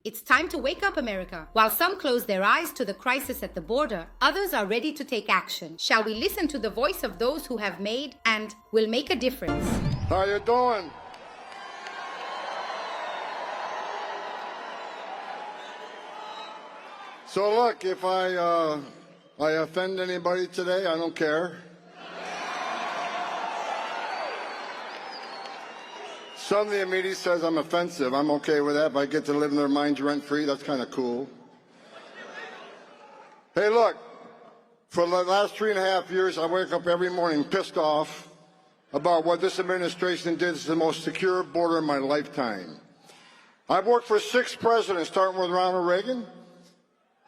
It's time to wake up, America. While some close their eyes to the crisis at the border, others are ready to take action. Shall we listen to the voice of those who have made and will make a difference? How you doing? So look, if I offend anybody today, I don't care. Some of the media says I'm offensive. I'm okay with that. If I get to live in their minds rent-free, that's kind of cool. Hey, look, for the last 3.5 years, I wake up every morning pissed off about what this administration did. It's the most secure border in my lifetime. I've worked for 6 presidents, starting with Ronald Reagan.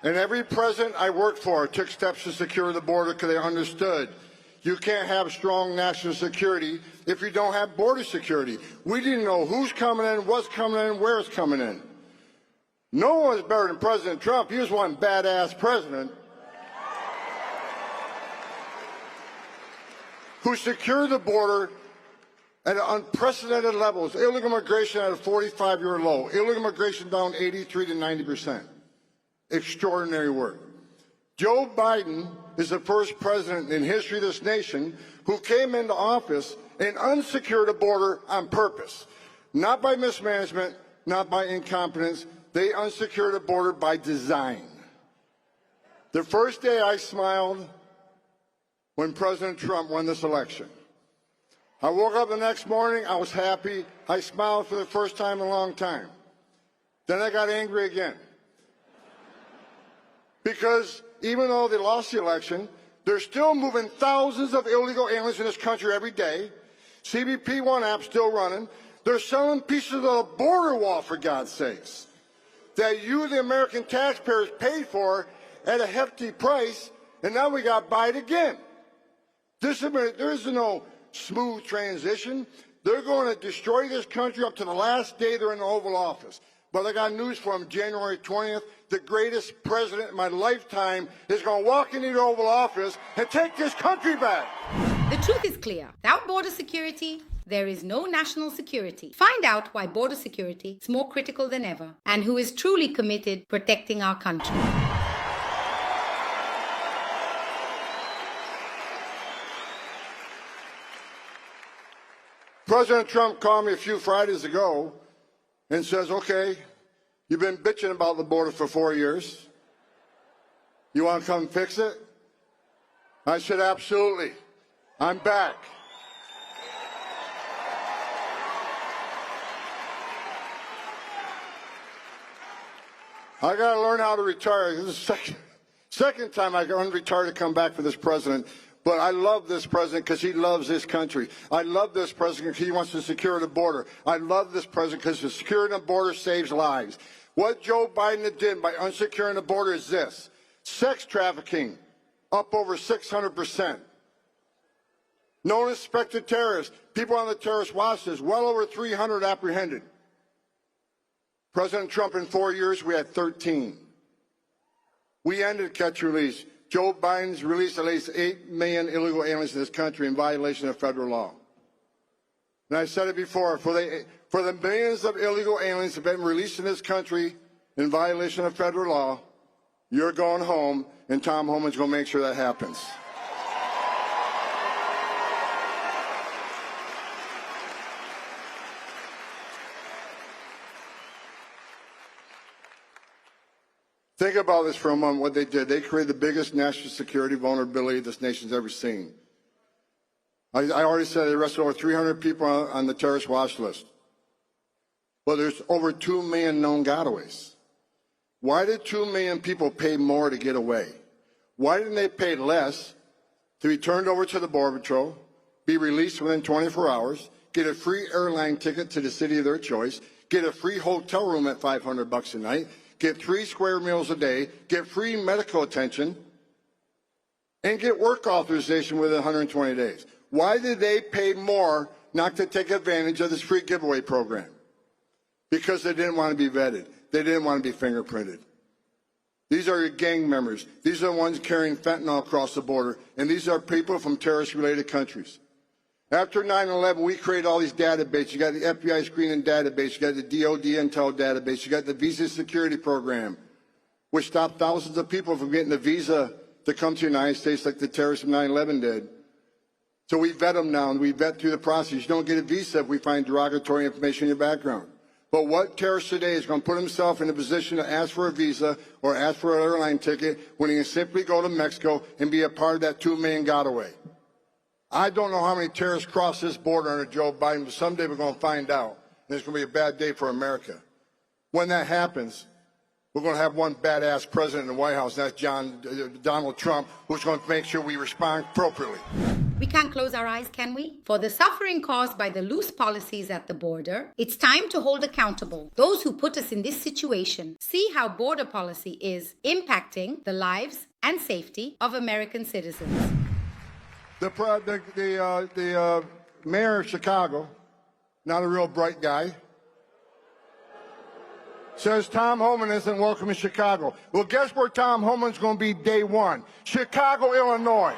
And every president I worked for took steps to secure the border because they understood you can't have strong national security if you don't have border security. We didn't know who's coming in, what's coming in, where it's coming in. No one was better than President Trump. He was one badass president who secured the border at unprecedented levels. Illegal immigration at a 45-year low. Illegal immigration down 83 to 90%. Extraordinary work. Joe Biden is the first president in history of this nation who came into office and unsecured a border on purpose. Not by mismanagement, not by incompetence. They unsecured a border by design. The first day I smiled when President Trump won this election. I woke up the next morning, I was happy. I smiled for the first time in a long time. Then I got angry again. Because even though they lost the election, they're still moving thousands of illegal aliens in this country every day. CBP One app's still running. They're selling pieces of the border wall, for God's sakes, that you, the American taxpayers, paid for at a hefty price, and now we got to buy it again. There is no smooth transition. They're going to destroy this country up to the last day they're in the Oval Office. But I got news for them, January 20th, the greatest president in my lifetime is going to walk into the Oval Office and take this country back. The truth is clear. Without border security, there is no national security. Find out why border security is more critical than ever and who is truly committed to protecting our country. President Trump called me a few Fridays ago and says, okay, you've been bitching about the border for 4 years. You want to come fix it? I said, absolutely. I'm back. I got to learn how to retire. This is the second time I got unretired to come back for this president. But I love this president because he loves this country. I love this president because he wants to secure the border. I love this president because the securing the border saves lives. What Joe Biden did by unsecuring the border is this. Sex trafficking, up over 600%. Known as suspected terrorists, people on the terrorist watch list, well over 300 apprehended. President Trump, in 4 years, we had 13. We ended catch-release. Joe Biden's released at least 8 million illegal aliens in this country in violation of federal law. And I said it before, for the millions of illegal aliens that have been released in this country in violation of federal law, you're going home, and Tom Homan's going to make sure that happens. Think about this for a moment, what they did. They created the biggest national security vulnerability this nation's ever seen. I already said they arrested over 300 people on the terrorist watch list. Well, there's over 2 million known gotaways. Why did 2 million people pay more to get away? Why didn't they pay less to be turned over to the Border Patrol, be released within 24 hours, get a free airline ticket to the city of their choice, get a free hotel room at $500 a night, get 3 square meals a day, get free medical attention, and get work authorization within 120 days? Why did they pay more not to take advantage of this free giveaway program? Because they didn't want to be vetted. They didn't want to be fingerprinted. These are your gang members. These are the ones carrying fentanyl across the border. And these are people from terrorist-related countries. After 9/11, we created all these databases. You got the FBI screening database. You got the DOD intel database. You got the visa security program, which stopped thousands of people from getting a visa to come to the United States like the terrorists of 9/11 did. So we vet them now, and we vet through the process. You don't get a visa if we find derogatory information in your background. But what terrorist today is going to put himself in a position to ask for a visa or ask for an airline ticket when he can simply go to Mexico and be a part of that 2 million getaway? I don't know how many terrorists cross this border under Joe Biden, but someday we're going to find out. And it's going to be a bad day for America. When that happens, we're going to have one badass president in the White House, and that's Donald Trump, who's going to make sure we respond appropriately. We can't close our eyes, can we? For the suffering caused by the loose policies at the border, it's time to hold accountable those who put us in this situation. See how border policy is impacting the lives and safety of American citizens. The mayor of Chicago, not a real bright guy, says Tom Homan isn't welcome in Chicago. Well, guess where Tom Homan's going to be day one? Chicago, Illinois.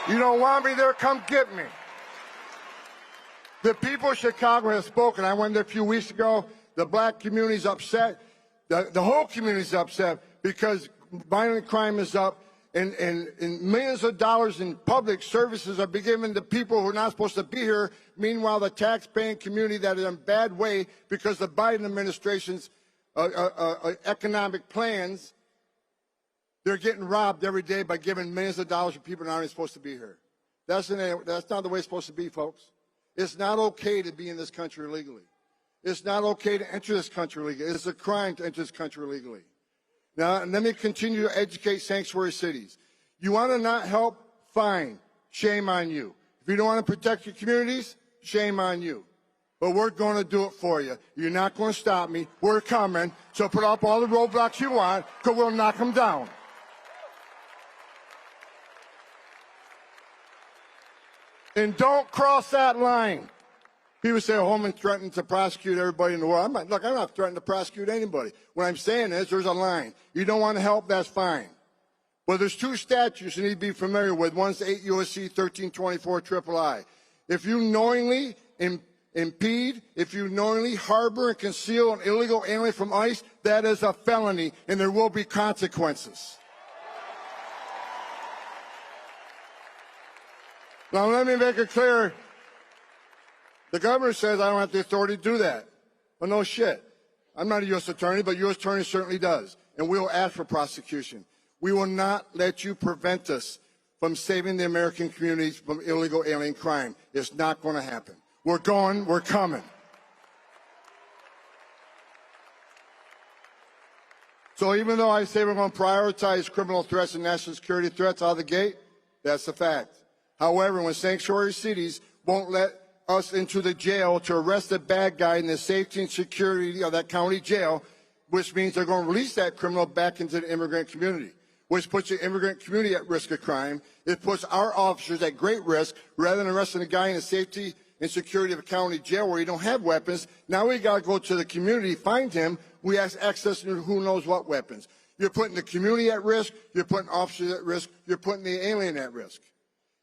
You don't want me there? Come get me. The people of Chicago have spoken. I went there a few weeks ago. The black community's upset. The whole community's upset because violent crime is up. And millions of dollars in public services are being given to people who are not supposed to be here. Meanwhile, the tax-paying community that is in a bad way because the Biden administration's economic plans, they're getting robbed every day by giving millions of dollars to people that aren't supposed to be here. That's not the way it's supposed to be, folks. It's not okay to be in this country illegally. It's not okay to enter this country illegally. It's a crime to enter this country illegally. Now, let me continue to educate sanctuary cities. You want to not help? Fine. Shame on you. If you don't want to protect your communities, shame on you. But we're going to do it for you. You're not going to stop me. We're coming. So put up all the roadblocks you want, because we'll knock them down. And don't cross that line. People say, Homan threatened to prosecute everybody in the world. I'm not threatening to prosecute anybody. What I'm saying is there's a line. You don't want to help, that's fine. But there's two statutes you need to be familiar with. One's 8 U.S.C. 1324 III. If you knowingly impede, if you knowingly harbor and conceal an illegal alien from ICE, that is a felony, and there will be consequences. Now, let me make it clear. The governor says I don't have the authority to do that. Well, no shit. I'm not a U.S. attorney, but U.S. attorney certainly does. And we will ask for prosecution. We will not let you prevent us from saving the American communities from illegal alien crime. It's not going to happen. We're going, we're coming. So even though I say we're going to prioritize criminal threats and national security threats out of the gate, that's a fact. However, when sanctuary cities won't let us into the jail to arrest the bad guy in the safety and security of that county jail, which means they're going to release that criminal back into the immigrant community, which puts the immigrant community at risk of crime. It puts our officers at great risk. Rather than arresting a guy in the safety and security of a county jail where he don't have weapons, now we got to go to the community, find him. We have access to who knows what weapons. You're putting the community at risk. You're putting officers at risk. You're putting the alien at risk.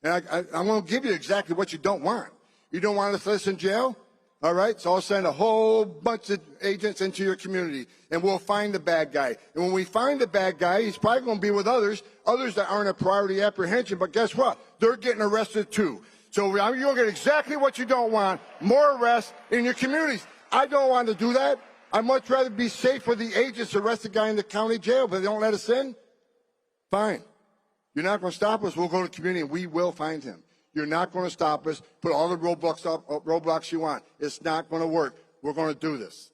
And I'm going to give you exactly what you don't want. You don't want us to us in jail? All right, so I'll send a whole bunch of agents into your community, and we'll find the bad guy. And when we find the bad guy, he's probably going to be with others that aren't a priority apprehension, but guess what? They're getting arrested too. So you're going to get exactly what you don't want, more arrests in your communities. I don't want to do that. I'd much rather be safe for the agents to arrest the guy in the county jail, but they don't let us in. Fine. You're not going to stop us. We'll go to the community, and we will find him. You're not going to stop us. Put all the roadblocks you want. It's not going to work. We're going to do this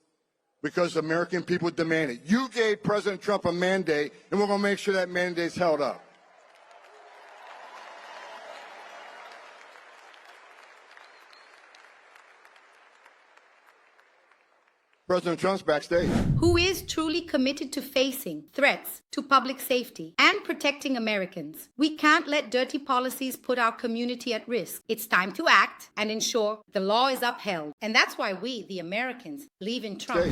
because the American people demand it. You gave President Trump a mandate, and we're going to make sure that mandate's held up. President Trump's backstage. Who is truly committed to facing threats to public safety and protecting Americans. We can't let dirty policies put our community at risk. It's time to act and ensure the law is upheld. And that's why we, the Americans, believe in Trump.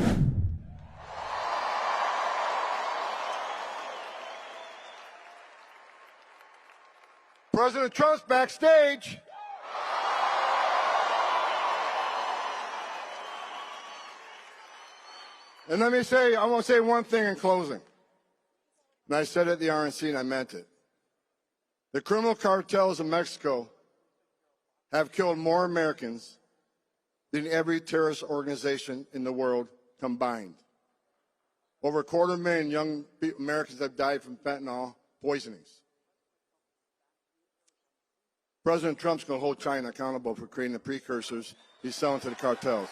President Trump's backstage. And let me say, I want to say one thing in closing. And I said it at the RNC and I meant it. The criminal cartels in Mexico have killed more Americans than every terrorist organization in the world combined. Over 250,000 young Americans have died from fentanyl poisonings. President Trump's going to hold China accountable for creating the precursors he's selling to the cartels.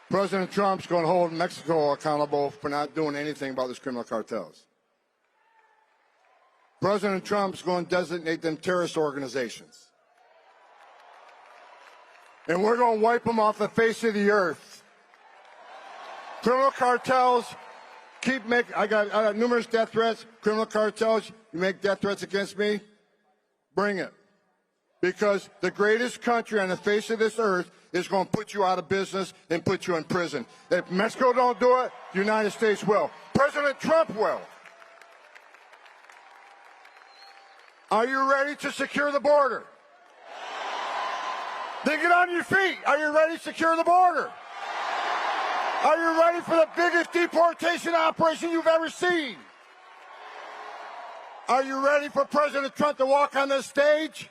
President Trump's going to hold Mexico accountable for not doing anything about these criminal cartels. President Trump's going to designate them terrorist organizations. And we're going to wipe them off the face of the earth. Criminal cartels keep making, I got numerous death threats. Criminal cartels, you make death threats against me, bring it. Because the greatest country on the face of this earth is going to put you out of business and put you in prison. If Mexico don't do it, the United States will. President Trump will. Are you ready to secure the border? Then get on your feet. Are you ready to secure the border? Are you ready for the biggest deportation operation you've ever seen? Are you ready for President Trump to walk on this stage?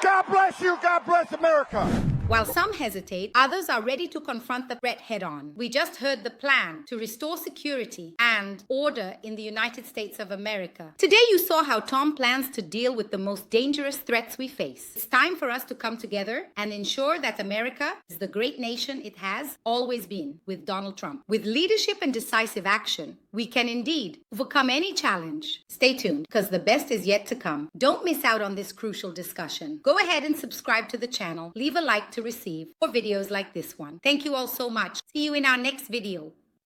God bless you. God bless America. While some hesitate, others are ready to confront the threat head-on. We just heard the plan to restore security and order in the United States of America. Today you saw how Tom plans to deal with the most dangerous threats we face. It's time for us to come together and ensure that America is the great nation it has always been with Donald Trump. With leadership and decisive action, we can indeed overcome any challenge. Stay tuned, because the best is yet to come. Don't miss out on this crucial discussion. Go ahead and subscribe to the channel. Leave a like to receive more videos like this one. Thank you all so much. See you in our next video.